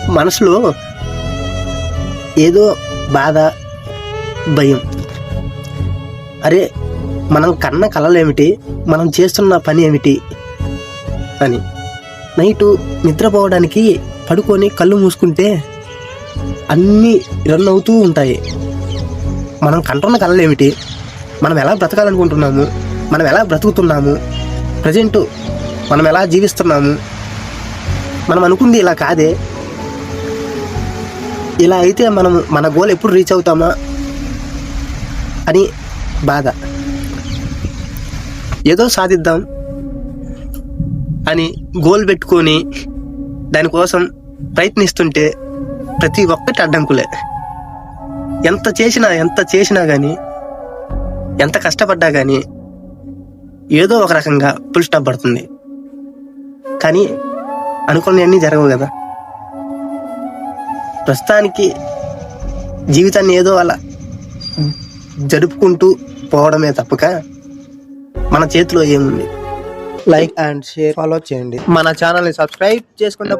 మనసులో ఏదో బాధ, భయం. అరే, మనం కన్న కలలేమిటి, మనం చేస్తున్న పని ఏమిటి అని. నైటు నిద్రపోవడానికి పడుకొని కళ్ళు మూసుకుంటే అన్నీ రన్ అవుతూ ఉంటాయి. మనం కంటున్న కలలేమిటి, మనం ఎలా బ్రతకాలనుకుంటున్నాము, మనం ఎలా బ్రతుకుతున్నాము, ప్రజెంటు మనం ఎలా జీవిస్తున్నాము, మనం అనుకుంది ఇలా కాదే, ఇలా అయితే మనం మన గోల్ ఎప్పుడు రీచ్ అవుతామా అని బాధ. ఏదో సాధిద్దాం అని గోల్ పెట్టుకొని దానికోసం ప్రయత్నిస్తుంటే ప్రతి ఒక్కటి అడ్డంకులే. ఎంత చేసినా కానీ, ఎంత కష్టపడ్డా కానీ ఏదో ఒక రకంగా ఫుల్ స్టాప్ పడుతుంది. కానీ అనుకున్నవన్నీ జరగవు కదా. ప్రస్తుతానికి జీవితాన్ని ఏదో అలా జరుపుకుంటూ పోవడమే తప్పక మన చేతిలో ఏముంది. లైక్ అండ్ షేర్, ఫాలో చేయండి. మన ఛానల్ని సబ్స్క్రైబ్ చేసుకోండి.